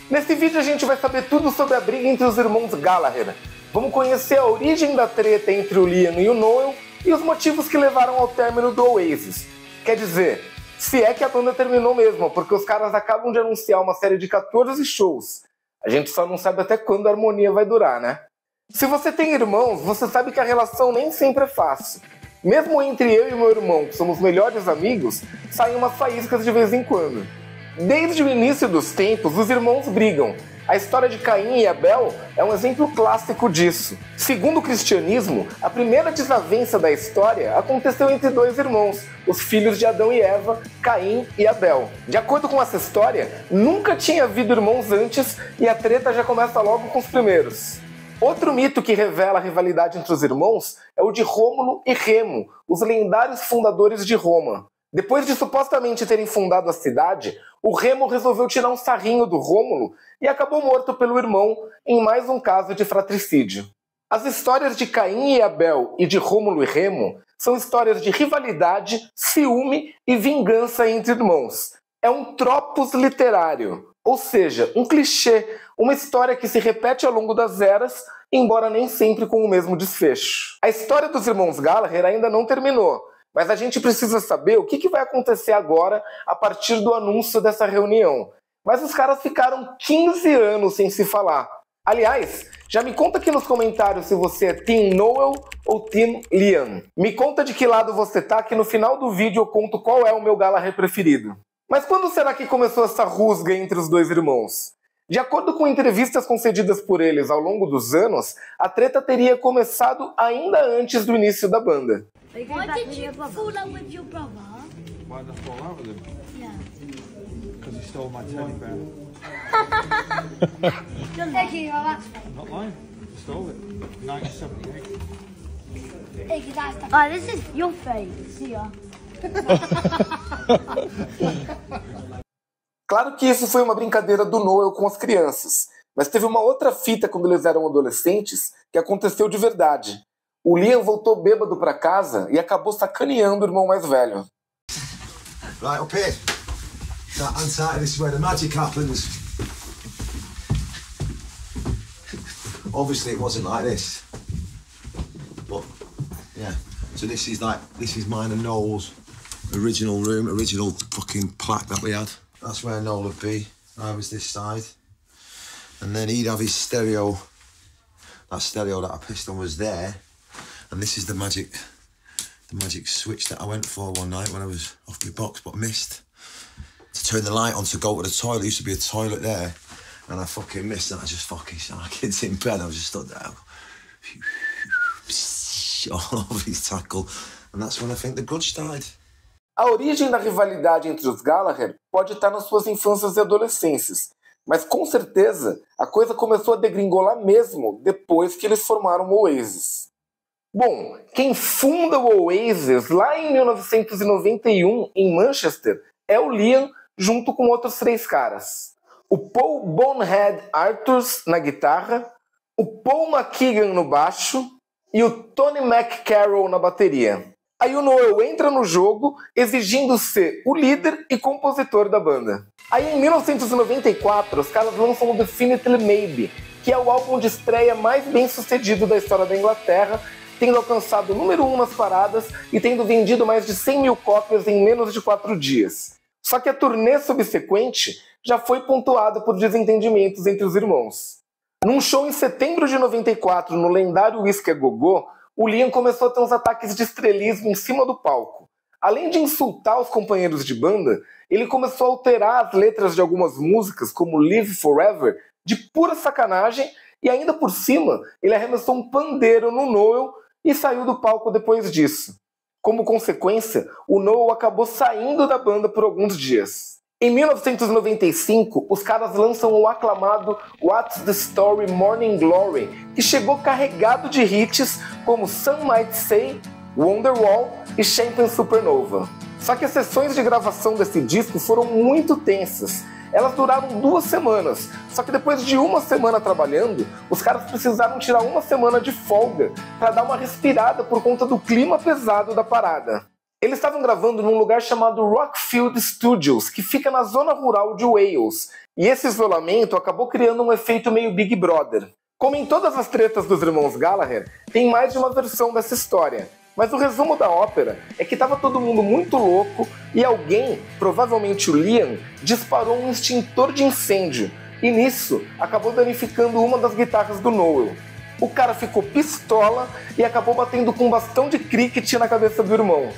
Nesse vídeo a gente vai saber tudo sobre a briga entre os irmãos Gallagher. Vamos conhecer a origem da treta entre o Liam e o Noel e os motivos que levaram ao término do Oasis. Quer dizer, se é que a banda terminou mesmo, porque os caras acabam de anunciar uma série de 14 shows. A gente só não sabe até quando a harmonia vai durar, né? Se você tem irmãos, você sabe que a relação nem sempre é fácil. Mesmo entre eu e meu irmão, que somos melhores amigos, saem umas faíscas de vez em quando. Desde o início dos tempos, os irmãos brigam. A história de Caim e Abel é um exemplo clássico disso. Segundo o cristianismo, a primeira desavença da história aconteceu entre dois irmãos, os filhos de Adão e Eva, Caim e Abel. De acordo com essa história, nunca tinha havido irmãos antes e a treta já começa logo com os primeiros. Outro mito que revela a rivalidade entre os irmãos é o de Rômulo e Remo, os lendários fundadores de Roma. Depois de supostamente terem fundado a cidade, o Remo resolveu tirar um sarrinho do Rômulo e acabou morto pelo irmão em mais um caso de fratricídio. As histórias de Caim e Abel e de Rômulo e Remo são histórias de rivalidade, ciúme e vingança entre irmãos. É um tropos literário, ou seja, um clichê, uma história que se repete ao longo das eras, embora nem sempre com o mesmo desfecho. A história dos irmãos Gallagher ainda não terminou, mas a gente precisa saber o que vai acontecer agora a partir do anúncio dessa reunião. Mas os caras ficaram 15 anos sem se falar. Aliás, já me conta aqui nos comentários se você é Team Noel ou Team Liam. Me conta de que lado você tá, que no final do vídeo eu conto qual é o meu Gallagher preferido. Mas quando será que começou essa rusga entre os dois irmãos? De acordo com entrevistas concedidas por eles ao longo dos anos, a treta teria começado ainda antes do início da banda. Why did you fall out with your brother? Why did I fall out with him? Yeah. Because he stole my teddy bear. Eggy, oh, that's fake. I'm not lying. He stole it. 1978. Eggy, that's the... Oh, this is your face. See ya. Claro que isso foi uma brincadeira do Noel com as crianças, mas teve uma outra fita quando eles eram adolescentes que aconteceu de verdade. O Liam voltou bêbado pra casa e acabou sacaneando o irmão mais velho. Right, up here. That Antarctica, this is where the magic happens. Obviously it wasn't like this. But, yeah. So this is mine and Noel's original room, original fucking plaque that we had. That's where Noel would be. I was this side. And then he'd have his stereo. That stereo that I pissed on was there. And this is the magic switch that I went for one night when I was off my box, but missed. To turn the light on to go to the toilet. There used to be a toilet there. And I fucking missed and I just fucking shot my kids in bed. I was just stood there. All over his tackle. And that's when I think the grudge started. A origem da rivalidade entre os Gallagher pode estar nas suas infâncias e adolescências, mas com certeza a coisa começou a degringolar mesmo depois que eles formaram o Oasis. Bom, quem funda o Oasis lá em 1991 em Manchester é o Liam junto com outros 3 caras. O Paul Bonehead Arthurs na guitarra, o Paul McKeegan no baixo e o Tony McCarroll na bateria. Aí o Noel entra no jogo exigindo ser o líder e compositor da banda. Aí em 1994 os caras lançam o Definitely Maybe, que é o álbum de estreia mais bem sucedido da história da Inglaterra, tendo alcançado o número 1 nas paradas e tendo vendido mais de 100 mil cópias em menos de 4 dias. Só que a turnê subsequente já foi pontuada por desentendimentos entre os irmãos. Num show em setembro de 94 no lendário Whisky a Go-Go, o Liam começou a ter uns ataques de estrelismo em cima do palco. Além de insultar os companheiros de banda, ele começou a alterar as letras de algumas músicas, como Live Forever, de pura sacanagem, e ainda por cima, ele arremessou um pandeiro no Noel e saiu do palco depois disso. Como consequência, o Noel acabou saindo da banda por alguns dias. Em 1995, os caras lançam o aclamado What's the Story Morning Glory, que chegou carregado de hits como Some Might Say, Wonderwall e Champagne Supernova. Só que as sessões de gravação desse disco foram muito tensas. Elas duraram 2 semanas, só que depois de 1 semana trabalhando, os caras precisaram tirar 1 semana de folga para dar uma respirada por conta do clima pesado da parada. Eles estavam gravando num lugar chamado Rockfield Studios, que fica na zona rural de Wales, e esse isolamento acabou criando um efeito meio Big Brother. Como em todas as tretas dos irmãos Gallagher, tem mais de uma versão dessa história, mas o resumo da ópera é que estava todo mundo muito louco e alguém, provavelmente o Liam, disparou um extintor de incêndio, e nisso acabou danificando uma das guitarras do Noel. O cara ficou pistola e acabou batendo com um bastão de cricket na cabeça do irmão.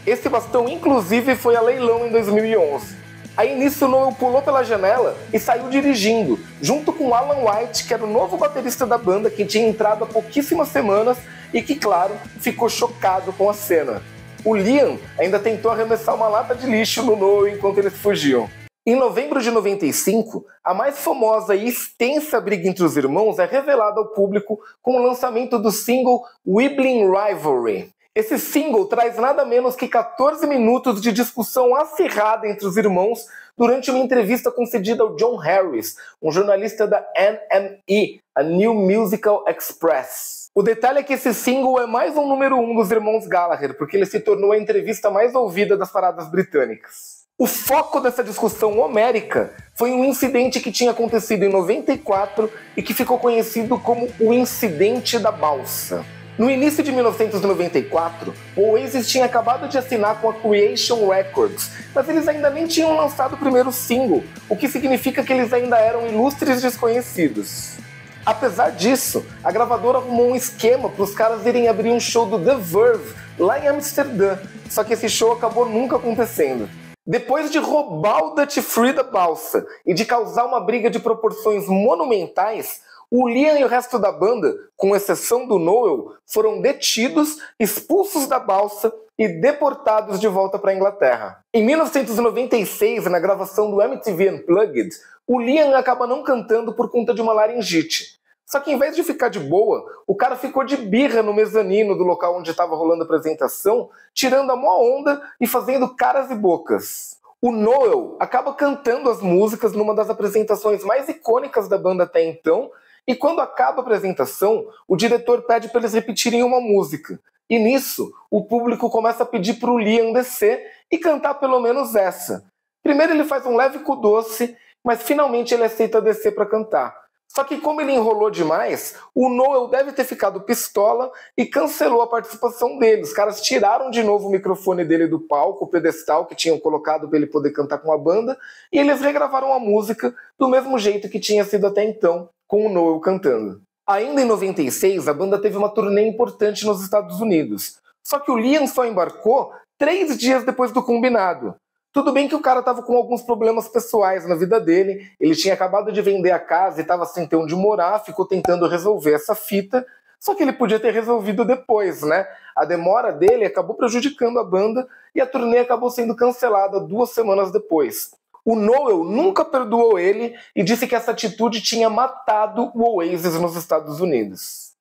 Esse bastão, inclusive, foi a leilão em 2011. Aí nisso o Noel pulou pela janela e saiu dirigindo, junto com Alan White, que era o novo baterista da banda, que tinha entrado há pouquíssimas semanas e que, claro, ficou chocado com a cena. O Liam ainda tentou arremessar uma lata de lixo no Noel enquanto eles fugiam. Em novembro de 95, a mais famosa e extensa briga entre os irmãos é revelada ao público com o lançamento do single Wibbling Rivalry. Esse single traz nada menos que 14 minutos de discussão acirrada entre os irmãos durante uma entrevista concedida ao John Harris, um jornalista da NME, a New Musical Express. O detalhe é que esse single é mais um número 1 dos irmãos Gallagher, porque ele se tornou a entrevista mais ouvida das paradas britânicas. O foco dessa discussão homérica foi um incidente que tinha acontecido em 94 e que ficou conhecido como o Incidente da Balsa. No início de 1994, o Oasis tinha acabado de assinar com a Creation Records, mas eles ainda nem tinham lançado o primeiro single, o que significa que eles ainda eram ilustres desconhecidos. Apesar disso, a gravadora arrumou um esquema para os caras irem abrir um show do The Verve lá em Amsterdã, só que esse show acabou nunca acontecendo. Depois de roubar o Duty Free da balsa e de causar uma briga de proporções monumentais, o Liam e o resto da banda, com exceção do Noel, foram detidos, expulsos da balsa e deportados de volta para a Inglaterra. Em 1996, na gravação do MTV Unplugged, o Liam acaba não cantando por conta de uma laringite. Só que em vez de ficar de boa, o cara ficou de birra no mezanino do local onde estava rolando a apresentação, tirando a mó onda e fazendo caras e bocas. O Noel acaba cantando as músicas numa das apresentações mais icônicas da banda até então, e quando acaba a apresentação, o diretor pede para eles repetirem uma música. E nisso, o público começa a pedir para o Liam descer e cantar pelo menos essa. Primeiro ele faz um leve cu doce, mas finalmente ele aceita descer para cantar. Só que como ele enrolou demais, o Noel deve ter ficado pistola e cancelou a participação dele. Os caras tiraram de novo o microfone dele do palco, o pedestal que tinham colocado para ele poder cantar com a banda, e eles regravaram a música do mesmo jeito que tinha sido até então, com o Noel cantando. Ainda em 96, a banda teve uma turnê importante nos Estados Unidos. Só que o Liam só embarcou 3 dias depois do combinado. Tudo bem que o cara estava com alguns problemas pessoais na vida dele, ele tinha acabado de vender a casa e estava sem ter onde morar, ficou tentando resolver essa fita, só que ele podia ter resolvido depois, né? A demora dele acabou prejudicando a banda e a turnê acabou sendo cancelada 2 semanas depois. O Noel nunca perdoou ele e disse que essa atitude tinha matado o Oasis nos Estados Unidos.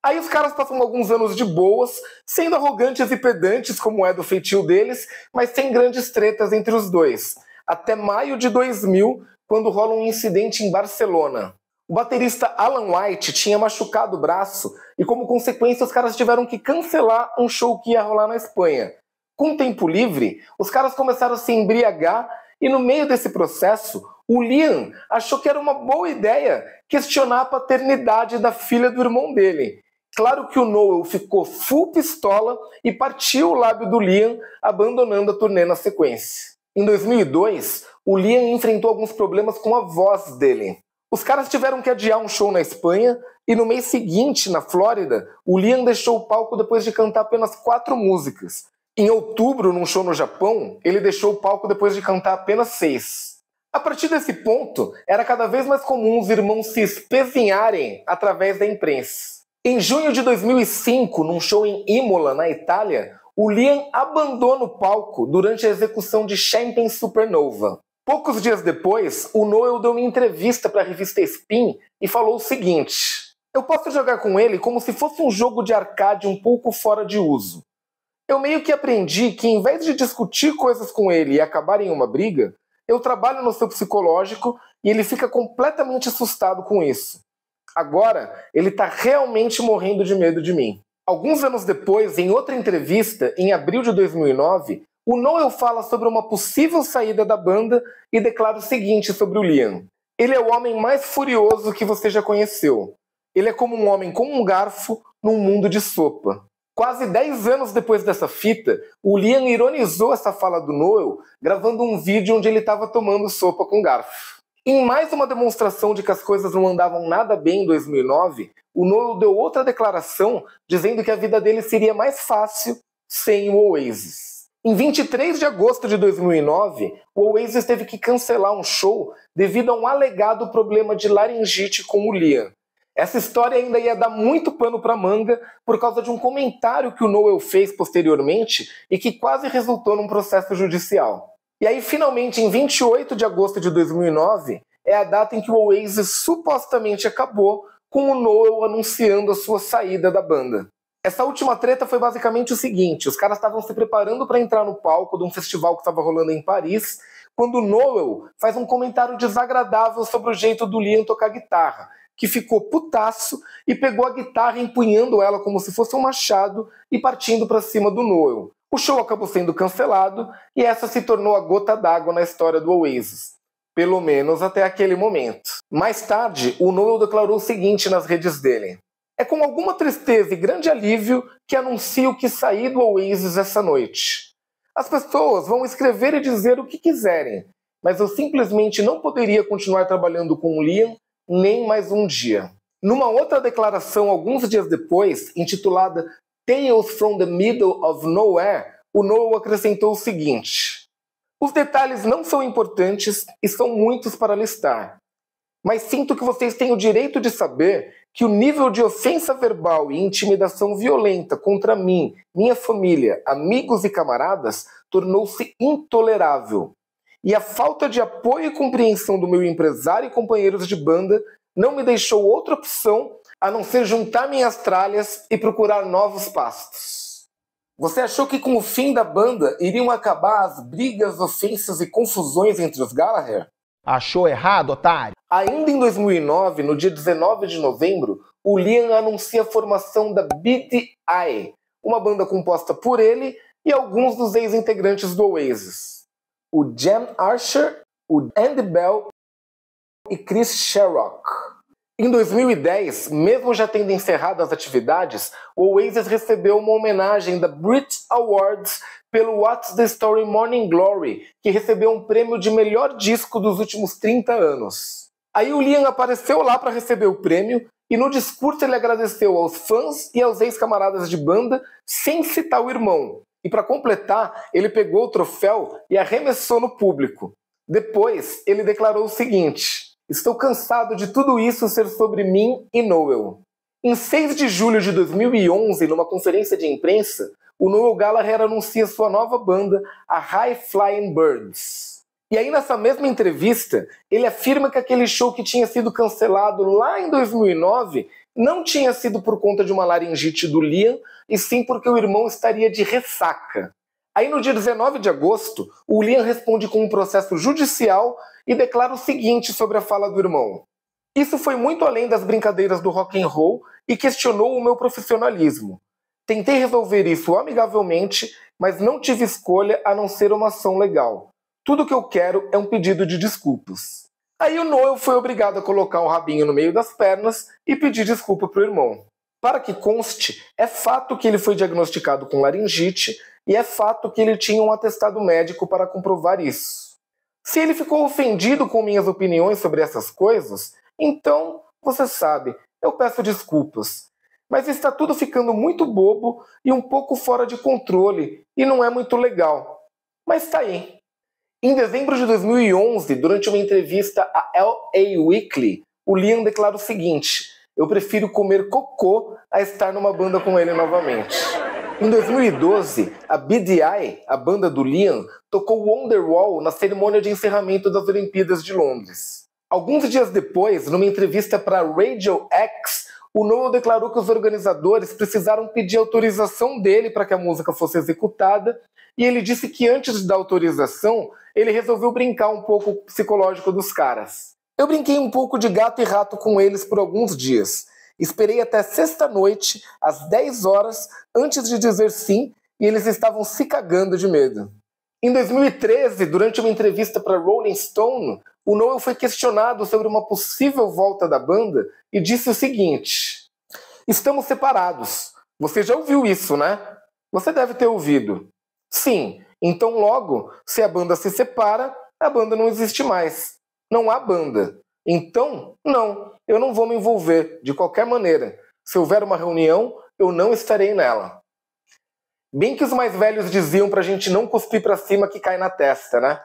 Aí os caras passam alguns anos de boas, sendo arrogantes e pedantes como é do feitio deles, mas sem grandes tretas entre os dois. Até maio de 2000, quando rola um incidente em Barcelona. O baterista Alan White tinha machucado o braço e como consequência os caras tiveram que cancelar um show que ia rolar na Espanha. Com tempo livre, os caras começaram a se embriagar e no meio desse processo, o Liam achou que era uma boa ideia questionar a paternidade da filha do irmão dele. Claro que o Noel ficou full pistola e partiu o lábio do Liam, abandonando a turnê na sequência. Em 2002, o Liam enfrentou alguns problemas com a voz dele. Os caras tiveram que adiar um show na Espanha e no mês seguinte, na Flórida, o Liam deixou o palco depois de cantar apenas 4 músicas. Em outubro, num show no Japão, ele deixou o palco depois de cantar apenas 6. A partir desse ponto, era cada vez mais comum os irmãos se espezinharem através da imprensa. Em junho de 2005, num show em Imola, na Itália, o Liam abandona o palco durante a execução de Champagne Supernova. Poucos dias depois, o Noel deu uma entrevista para a revista Spin e falou o seguinte: "Eu posso jogar com ele como se fosse um jogo de arcade um pouco fora de uso. Eu meio que aprendi que em vez de discutir coisas com ele e acabar em uma briga, eu trabalho no seu psicológico e ele fica completamente assustado com isso. Agora, ele tá realmente morrendo de medo de mim." Alguns anos depois, em outra entrevista, em abril de 2009, o Noel fala sobre uma possível saída da banda e declara o seguinte sobre o Liam. Ele é o homem mais furioso que você já conheceu. Ele é como um homem com um garfo num mundo de sopa. Quase 10 anos depois dessa fita, o Liam ironizou essa fala do Noel, gravando um vídeo onde ele estava tomando sopa com garfo. Em mais uma demonstração de que as coisas não andavam nada bem em 2009, o Noel deu outra declaração dizendo que a vida dele seria mais fácil sem o Oasis. Em 23 de agosto de 2009, o Oasis teve que cancelar um show devido a um alegado problema de laringite com o Liam. Essa história ainda ia dar muito pano para manga por causa de um comentário que o Noel fez posteriormente e que quase resultou num processo judicial. E aí, finalmente, em 28 de agosto de 2009, é a data em que o Oasis supostamente acabou, com o Noel anunciando a sua saída da banda. Essa última treta foi basicamente o seguinte: os caras estavam se preparando para entrar no palco de um festival que estava rolando em Paris, quando o Noel faz um comentário desagradável sobre o jeito do Liam tocar guitarra, que ficou putaço e pegou a guitarra empunhando ela como se fosse um machado e partindo para cima do Noel. O show acabou sendo cancelado e essa se tornou a gota d'água na história do Oasis. Pelo menos até aquele momento. Mais tarde, o Noel declarou o seguinte nas redes dele: é com alguma tristeza e grande alívio que anuncio que saí do Oasis essa noite. As pessoas vão escrever e dizer o que quiserem, mas eu simplesmente não poderia continuar trabalhando com o Liam nem mais um dia. Numa outra declaração, alguns dias depois, intitulada Tales from the Middle of Nowhere, o Noel acrescentou o seguinte: os detalhes não são importantes e são muitos para listar, mas sinto que vocês têm o direito de saber que o nível de ofensa verbal e intimidação violenta contra mim, minha família, amigos e camaradas tornou-se intolerável. E a falta de apoio e compreensão do meu empresário e companheiros de banda não me deixou outra opção a não ser juntar minhas tralhas e procurar novos pastos. Você achou que com o fim da banda iriam acabar as brigas, ofensas e confusões entre os Gallagher? Achou errado, otário? Ainda em 2009, no dia 19 de novembro, o Liam anuncia a formação da BDI, uma banda composta por ele e alguns dos ex-integrantes do Oasis. O Jan Archer, o Andy Bell e Chris Sherrock. Em 2010, mesmo já tendo encerrado as atividades, o Oasis recebeu uma homenagem da Brit Awards pelo What's the Story Morning Glory, que recebeu um prêmio de melhor disco dos últimos 30 anos. Aí o Liam apareceu lá para receber o prêmio e no discurso ele agradeceu aos fãs e aos ex-camaradas de banda sem citar o irmão. E para completar, ele pegou o troféu e arremessou no público. Depois, ele declarou o seguinte: estou cansado de tudo isso ser sobre mim e Noel. Em 6 de julho de 2011, numa conferência de imprensa, o Noel Gallagher anuncia sua nova banda, a High Flying Birds. E aí nessa mesma entrevista, ele afirma que aquele show que tinha sido cancelado lá em 2009 não tinha sido por conta de uma laringite do Liam, e sim porque o irmão estaria de ressaca. Aí no dia 19 de agosto, o Liam responde com um processo judicial e declara o seguinte sobre a fala do irmão: isso foi muito além das brincadeiras do rock and roll e questionou o meu profissionalismo. Tentei resolver isso amigavelmente, mas não tive escolha a não ser uma ação legal. Tudo que eu quero é um pedido de desculpas. Aí o Noel foi obrigado a colocar um rabinho no meio das pernas e pedir desculpa pro irmão. Para que conste, é fato que ele foi diagnosticado com laringite e é fato que ele tinha um atestado médico para comprovar isso. Se ele ficou ofendido com minhas opiniões sobre essas coisas, então, você sabe, eu peço desculpas. Mas está tudo ficando muito bobo e um pouco fora de controle e não é muito legal. Mas tá aí. Em dezembro de 2011, durante uma entrevista à LA Weekly, o Liam declara o seguinte: eu prefiro comer cocô a estar numa banda com ele novamente. Em 2012, a BDI, a banda do Liam, tocou Wonderwall na cerimônia de encerramento das Olimpíadas de Londres. Alguns dias depois, numa entrevista para Radio X, o Noel declarou que os organizadores precisaram pedir autorização dele para que a música fosse executada, e ele disse que antes da autorização, ele resolveu brincar um pouco com o psicológico dos caras. Eu brinquei um pouco de gato e rato com eles por alguns dias, Esperei até sexta-noite, às 10 horas, antes de dizer sim, e eles estavam se cagando de medo. Em 2013, durante uma entrevista para Rolling Stone, o Noel foi questionado sobre uma possível volta da banda e disse o seguinte: estamos separados. Você já ouviu isso, né? Você deve ter ouvido. Sim, então logo, se a banda se separa, a banda não existe mais. Não há banda. Então, não, eu não vou me envolver, de qualquer maneira. Se houver uma reunião, eu não estarei nela. Bem que os mais velhos diziam pra gente não cuspir pra cima que cai na testa, né?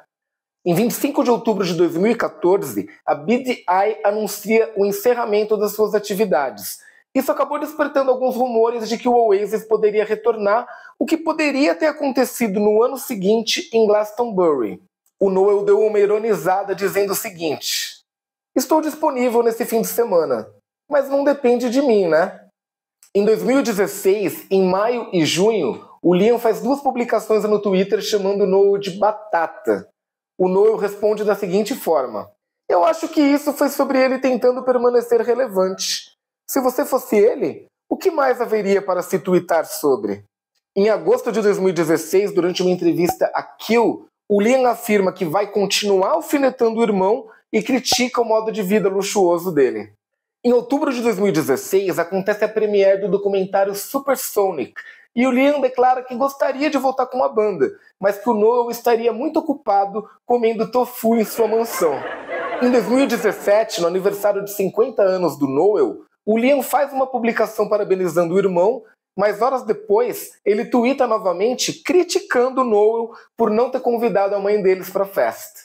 Em 25 de outubro de 2014, a BDI anuncia o encerramento das suas atividades. Isso acabou despertando alguns rumores de que o Oasis poderia retornar, o que poderia ter acontecido no ano seguinte em Glastonbury. O Noel deu uma ironizada dizendo o seguinte: estou disponível nesse fim de semana, mas não depende de mim, né? Em 2016, em maio e junho, o Liam faz 2 publicações no Twitter chamando o Noel de batata. O Noel responde da seguinte forma: eu acho que isso foi sobre ele tentando permanecer relevante. Se você fosse ele, o que mais haveria para se tweetar sobre? Em agosto de 2016, durante uma entrevista a Kill, o Liam afirma que vai continuar alfinetando o irmão e critica o modo de vida luxuoso dele. Em outubro de 2016, acontece a premiere do documentário Supersonic, e o Liam declara que gostaria de voltar com a banda, mas que o Noel estaria muito ocupado comendo tofu em sua mansão. Em 2017, no aniversário de 50 anos do Noel, o Liam faz uma publicação parabenizando o irmão, mas horas depois ele tuita novamente criticando o Noel por não ter convidado a mãe deles para a festa.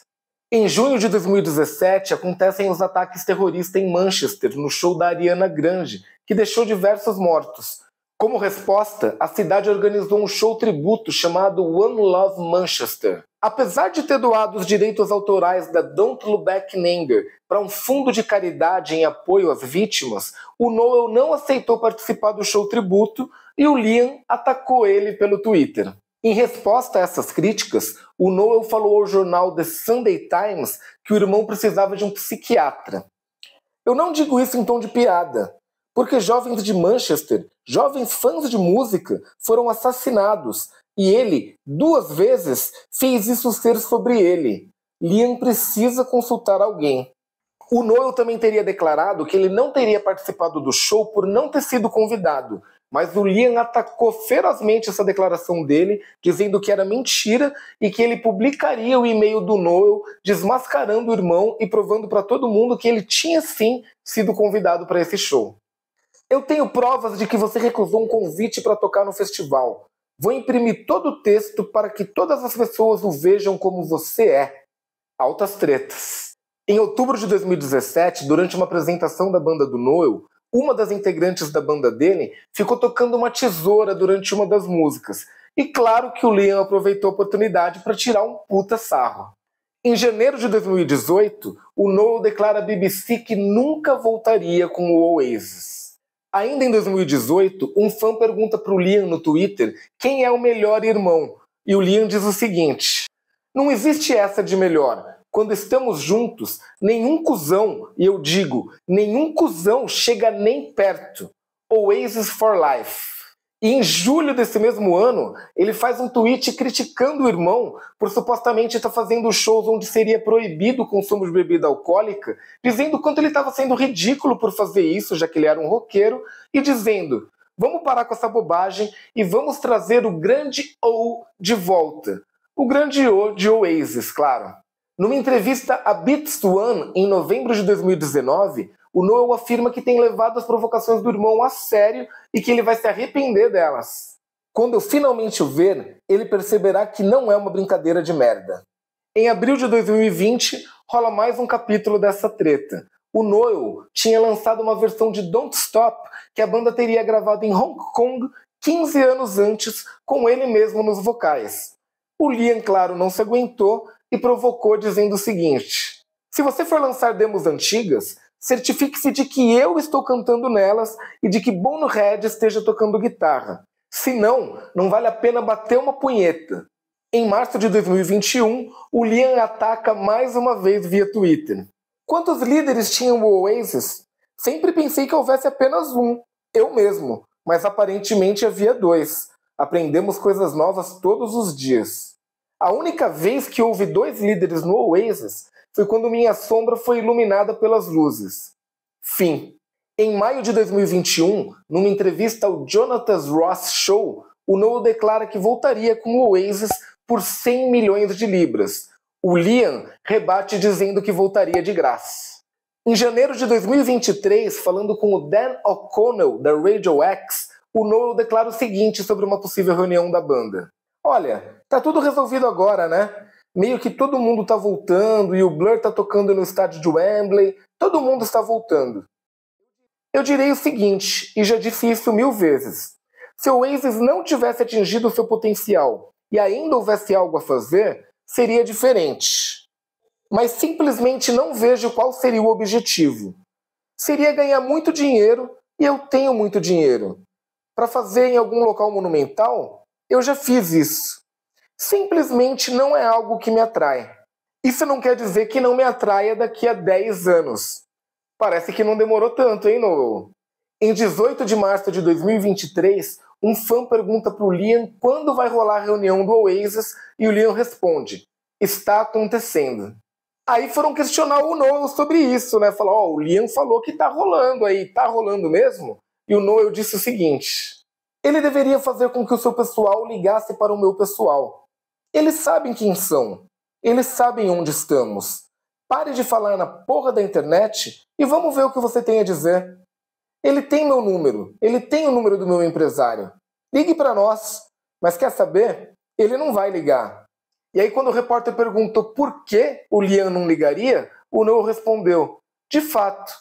Em junho de 2017, acontecem os ataques terroristas em Manchester, no show da Ariana Grande, que deixou diversos mortos. Como resposta, a cidade organizou um show tributo chamado One Love Manchester. Apesar de ter doado os direitos autorais da Don't Look Back in Anger para um fundo de caridade em apoio às vítimas, o Noel não aceitou participar do show tributo e o Liam atacou ele pelo Twitter. Em resposta a essas críticas, o Noel falou ao jornal The Sunday Times que o irmão precisava de um psiquiatra. Eu não digo isso em tom de piada, porque jovens de Manchester, jovens fãs de música, foram assassinados, e ele, 2 vezes, fez isso ser sobre ele. Liam precisa consultar alguém. O Noel também teria declarado que ele não teria participado do show por não ter sido convidado, mas o Liam atacou ferozmente essa declaração dele, dizendo que era mentira e que ele publicaria o e-mail do Noel desmascarando o irmão e provando para todo mundo que ele tinha sim sido convidado para esse show. Eu tenho provas de que você recusou um convite para tocar no festival. Vou imprimir todo o texto para que todas as pessoas o vejam como você é. Altas tretas. Em outubro de 2017, durante uma apresentação da banda do Noel, uma das integrantes da banda dele ficou tocando uma tesoura durante uma das músicas. E claro que o Liam aproveitou a oportunidade para tirar um puta sarro. Em janeiro de 2018, o Noel declara à BBC que nunca voltaria com o Oasis. Ainda em 2018, um fã pergunta para o Liam no Twitter quem é o melhor irmão. E o Liam diz o seguinte: não existe essa de melhor. Quando estamos juntos, nenhum cuzão, e eu digo, nenhum cuzão chega nem perto. Oasis for life. E em julho desse mesmo ano, ele faz um tweet criticando o irmão por supostamente estar fazendo shows onde seria proibido o consumo de bebida alcoólica, dizendo quanto ele estava sendo ridículo por fazer isso, já que ele era um roqueiro, e dizendo: vamos parar com essa bobagem e vamos trazer o grande O de volta. O grande O de Oasis, claro. Numa entrevista a Beats One, em novembro de 2019, o Noel afirma que tem levado as provocações do irmão a sério e que ele vai se arrepender delas. Quando eu finalmente o ver, ele perceberá que não é uma brincadeira de merda. Em abril de 2020, rola mais um capítulo dessa treta. O Noel tinha lançado uma versão de Don't Stop que a banda teria gravado em Hong Kong 15 anos antes, com ele mesmo nos vocais. O Liam, claro, não se aguentou e provocou dizendo o seguinte: se você for lançar demos antigas, certifique-se de que eu estou cantando nelas e de que Bonehead esteja tocando guitarra. Senão, não vale a pena bater uma punheta. Em março de 2021, o Liam ataca mais uma vez via Twitter. Quantos líderes tinham o Oasis? Sempre pensei que houvesse apenas um, eu mesmo, mas aparentemente havia dois. Aprendemos coisas novas todos os dias. A única vez que houve dois líderes no Oasis foi quando minha sombra foi iluminada pelas luzes. Fim. Em maio de 2021, numa entrevista ao Jonathan Ross Show, o Noel declara que voltaria com o Oasis por 100 milhões de libras. O Liam rebate dizendo que voltaria de graça. Em janeiro de 2023, falando com o Dan O'Connell, da Radio X, o Noel declara o seguinte sobre uma possível reunião da banda. Olha, tá tudo resolvido agora, né? Meio que todo mundo tá voltando e o Blur tá tocando no estádio de Wembley, todo mundo está voltando. Eu direi o seguinte, e já disse isso 1000 vezes. Se o Oasis não tivesse atingido o seu potencial e ainda houvesse algo a fazer, seria diferente. Mas simplesmente não vejo qual seria o objetivo. Seria ganhar muito dinheiro, e eu tenho muito dinheiro. Para fazer em algum local monumental, eu já fiz isso. Simplesmente não é algo que me atrai. Isso não quer dizer que não me atraia daqui a 10 anos. Parece que não demorou tanto, hein, Noel? Em 18 de março de 2023, um fã pergunta pro Liam quando vai rolar a reunião do Oasis e o Liam responde, está acontecendo. Aí foram questionar o Noel sobre isso, né? Falar, o Liam falou que tá rolando aí, tá rolando mesmo? E o Noel disse o seguinte, ele deveria fazer com que o seu pessoal ligasse para o meu pessoal. Eles sabem quem são, eles sabem onde estamos. Pare de falar na porra da internet e vamos ver o que você tem a dizer. Ele tem meu número, ele tem o número do meu empresário. Ligue para nós. Mas quer saber? Ele não vai ligar. E aí quando o repórter perguntou por que o Liam não ligaria, o Noel respondeu, de fato.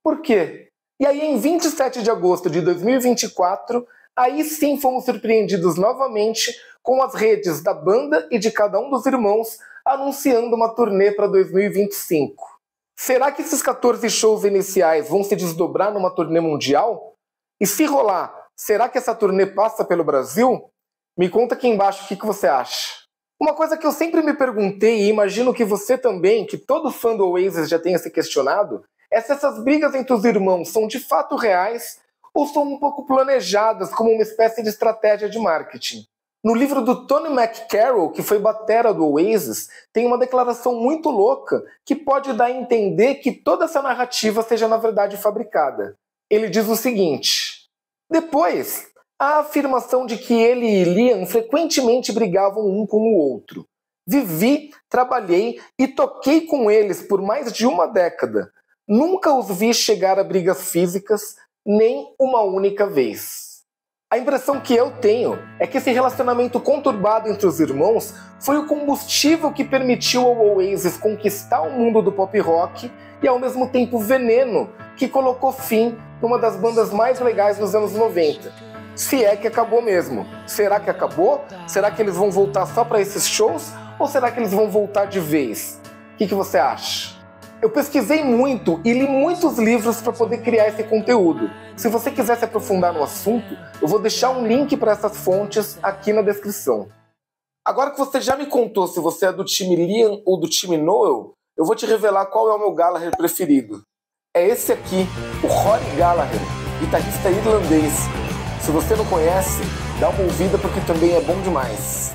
Por quê? E aí em 27 de agosto de 2024, aí sim fomos surpreendidos novamente com as redes da banda e de cada um dos irmãos anunciando uma turnê para 2025. Será que esses 14 shows iniciais vão se desdobrar numa turnê mundial? E se rolar, será que essa turnê passa pelo Brasil? Me conta aqui embaixo o que você acha. Uma coisa que eu sempre me perguntei, e imagino que você também, que todo fã do Oasis já tenha se questionado, é se essas brigas entre os irmãos são de fato reais ou são um pouco planejadas como uma espécie de estratégia de marketing. No livro do Tony McCarroll, que foi batera do Oasis, tem uma declaração muito louca que pode dar a entender que toda essa narrativa seja na verdade fabricada. Ele diz o seguinte, depois, a afirmação de que ele e Liam frequentemente brigavam um com o outro. Vivi, trabalhei e toquei com eles por mais de uma década. Nunca os vi chegar a brigas físicas, nem uma única vez. A impressão que eu tenho é que esse relacionamento conturbado entre os irmãos foi o combustível que permitiu ao Oasis conquistar o mundo do pop rock e ao mesmo tempo veneno que colocou fim numa das bandas mais legais dos anos 90. Se é que acabou mesmo. Será que acabou? Será que eles vão voltar só para esses shows? Ou será que eles vão voltar de vez? O que você acha? Eu pesquisei muito e li muitos livros para poder criar esse conteúdo. Se você quiser se aprofundar no assunto, eu vou deixar um link para essas fontes aqui na descrição. Agora que você já me contou se você é do time Liam ou do time Noel, eu vou te revelar qual é o meu Gallagher preferido. É esse aqui, o Rory Gallagher, guitarrista irlandês. Se você não conhece, dá uma ouvida porque também é bom demais.